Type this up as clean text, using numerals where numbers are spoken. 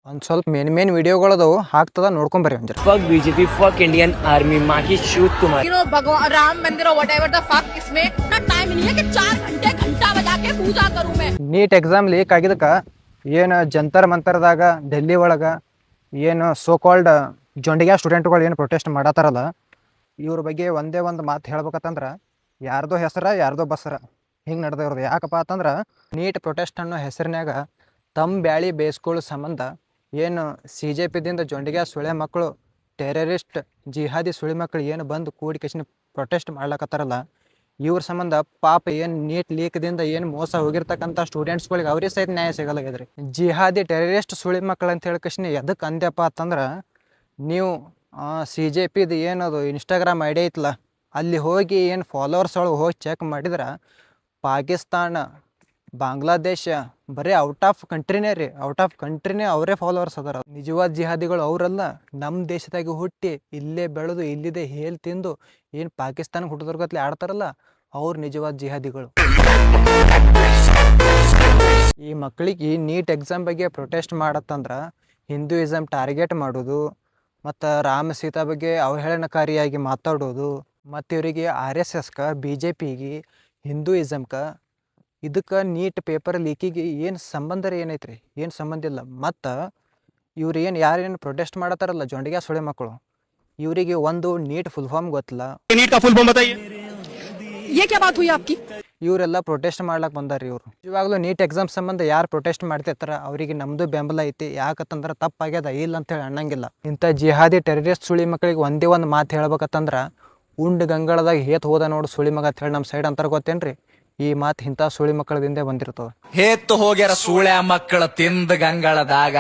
ಒಂದು ಸ್ವಲ್ಪ ಮೇನ್ ವಿಡಿಯೋಗಳದವು ಹಾಕ್ತದ ನೋಡ್ಕೊಂಬರ್ರಿ ಒಂಜರ. Fuck BJP, fuck Indian army, माँ की शूट तुम्हारी. भगवान राम मंदिर whatever the fuck इसमें ना टाइम नहीं है कि 4 घंटे घंटा बजा के पूजा करूं मैं. ನೀಟ್ ಎಕ್ಸಾಮ್ ಲೀಕ್ ಆಗಿದ್ದಕ್ಕೆ ಏನು ಜಂತರ್ ಮಂತರ್ದಾಗ ಡೆಲ್ಲಿ ಒಳಗೆ ಏನು ಸೋ ಕಾಲ್ಡ್ ಜೊಂಡಿಗೆ ಸ್ಟೂಡೆಂಟ್ಗಳು ಏನು ಪ್ರೊಟೆಸ್ಟ್ ಮಾಡತ್ತಾರಲ್ಲ, ಇವ್ರ ಬಗ್ಗೆ ಒಂದೇ ಒಂದು ಮಾತು ಹೇಳ್ಬೇಕಂತಂದ್ರೆ ಯಾರ್ದೋ ಹೆಸರ ಯಾರ್ದೋ ಬಸರ ಹಿಂಗೆ ನಡೆದಿರೋದು. ಯಾಕಪ್ಪ ಅಂತಂದ್ರೆ ನೀಟ್ ಪ್ರೊಟೆಸ್ಟ್ ಅನ್ನೋ ಹೆಸರಿನಾಗ ತಮ್ಮ ಬ್ಯಾಳಿ ಬೇಯಿಸ್ಕೊಳ್ಳೋ ಸಂಬಂಧ ಏನು CJPದಿಂದ ಜೊಂಡಿಗೆ ಸುಳೆ ಮಕ್ಕಳು ಟೆರರಿಸ್ಟ್ ಜಿಹಾದಿ ಸುಳಿ ಮಕ್ಕಳು ಏನು ಬಂದು ಕೂಡಿ ಕಿಶನ್ ಪ್ರೊಟೆಸ್ಟ್ ಮಾಡ್ಲಕತ್ತಾರಲ್ಲ, ಇವ್ರ ಸಂಬಂಧ ಪಾಪ ಏನು ನೀಟ್ ಲೀಕ್ದಿಂದ ಏನು ಮೋಸ ಹೋಗಿರ್ತಕ್ಕಂಥ ಸ್ಟೂಡೆಂಟ್ಸ್ಗಳಿಗೆ ಅವ್ರಿಗೆ ಸಹಿತ ನ್ಯಾಯ ಸಿಗಲಾಗಿದ್ರಿ. ಜಿಹಾದಿ ಟೆರರಿಸ್ಟ್ ಸುಳಿ ಮಕ್ಕಳು ಅಂತ ಹೇಳಿ ಕಿಶನ್ ಎದಕ್ಕೆ ಅಂದ್ಯಪ್ಪ ಅಂತಂದ್ರೆ, ನೀವು CJPದು ಏನದು ಇನ್ಸ್ಟಾಗ್ರಾಮ್ ಐಡಿ ಐತಲ್ಲ, ಅಲ್ಲಿ ಹೋಗಿ ಏನು ಫಾಲೋವರ್ಸ್ ಒಳಗೆ ಹೋಗಿ ಚೆಕ್ ಮಾಡಿದ್ರೆ ಪಾಕಿಸ್ತಾನ, ಬಾಂಗ್ಲಾದೇಶ ಬರೀ ಔಟ್ ಆಫ್ ಕಂಟ್ರಿನೇ ಅವರೇ ಫಾಲೋವರ್ಸ್ ಅದಾರ. ನಿಜವಾದ ಜಿಹಾದಿಗಳು ಅವರಲ್ಲ, ನಮ್ಮ ದೇಶದಾಗೆ ಹುಟ್ಟಿ ಇಲ್ಲೇ ಬೆಳೆದು ಇಲ್ಲಿದೆ ಹೇಲ್ ತಿಂದು ಏನು ಪಾಕಿಸ್ತಾನಕ್ಕೆ ಹುಟ್ಟಿದವ್ರಗತ್ಲೆ ಆಡ್ತಾರಲ್ಲ, ಅವ್ರು ನಿಜವಾದ ಜಿಹಾದಿಗಳು. ಈ ಮಕ್ಕಳಿಗೆ ನೀಟ್ ಎಕ್ಸಾಮ್ ಬಗ್ಗೆ ಪ್ರೊಟೆಸ್ಟ್ ಮಾಡತ್ತಂದ್ರೆ ಹಿಂದೂಯಿಸಮ್ ಟಾರ್ಗೆಟ್ ಮಾಡೋದು, ಮತ್ತು ರಾಮ ಸೀತಾ ಬಗ್ಗೆ ಅವಹೇಳನಕಾರಿಯಾಗಿ ಮಾತಾಡೋದು, ಮತ್ತು ಇವರಿಗೆ RSSಗೆ BJPಗೆ ಹಿಂದೂಯಿಸಮ್ಗೆ ಇದಕ್ಕೆ ನೀಟ್ ಪೇಪರ್ ಲೀಕಿಗೆ ಏನು ಸಂಬಂಧ ರೀ? ಏನೈತ್ರಿ? ಏನು ಸಂಬಂಧ ಇಲ್ಲ. ಮತ್ತು ಇವ್ರು ಯಾರೇನು ಪ್ರೊಟೆಸ್ಟ್ ಮಾಡತ್ತಾರಲ್ಲ ಜೊಂಡಿಗೆ ಸುಳೆ ಮಕ್ಕಳು, ಇವರಿಗೆ ಒಂದು ನೀಟ್ ಫುಲ್ ಫಾರ್ಮ್ ಗೊತ್ತಿಲ್ಲ. नीट का फुल फॉर्म बताइए. ये क्या बात हुई आपकी? ಇವರೆಲ್ಲ ಪ್ರೊಟೆಸ್ಟ್ ಮಾಡ್ಲಕ್ಕೆ ಬಂದಾರ. ಇವರು ಇವಾಗಲೂ ನೀಟ್ ಎಕ್ಸಾಮ್ ಸಂಬಂಧ ಯಾರು ಪ್ರೊಟೆಸ್ಟ್ ಮಾಡ್ತಿರ್ತಾರ ಅವರಿಗೆ ನಮ್ಮದು ಬೆಂಬಲ ಐತಿ. ಯಾಕಂತಂದ್ರೆ ತಪ್ಪಾಗ್ಯದ ಇಲ್ಲ ಅಂತೇಳಿ ಅನ್ನಂಗಿಲ್ಲ. ಇಂಥ ಜಿಹಾದಿ ಟೆರರಿಸ್ಟ್ ಸುಳಿ ಮಕ್ಕಳಿಗೆ ಒಂದೇ ಒಂದು ಮಾತು ಹೇಳ್ಬೇಕಂತಂದ್ರೆ, ಉಂಡು ಗಂಗಳದಾಗ ಹೇತ್ ಹೋದ ನೋಡು ಸುಳಿ ಮಗ ಅಂತ ಹೇಳಿ ನಮ್ಮ ಸೈಡ್ ಅಂತಾರೆ. ಗೊತ್ತೇನ್ರಿ? ಈ ಮಾತು ಇಂಥ ಸುಳಿ ಮಕ್ಕಳದಿಂದ ಬಂದಿರ್ತದೆ. ಹೇತ್ತು ಹೋಗ್ಯಾರ ಸೂಳ್ಯ ಮಕ್ಕಳ ತಿಂದ ಗಂಗಳದಾಗ.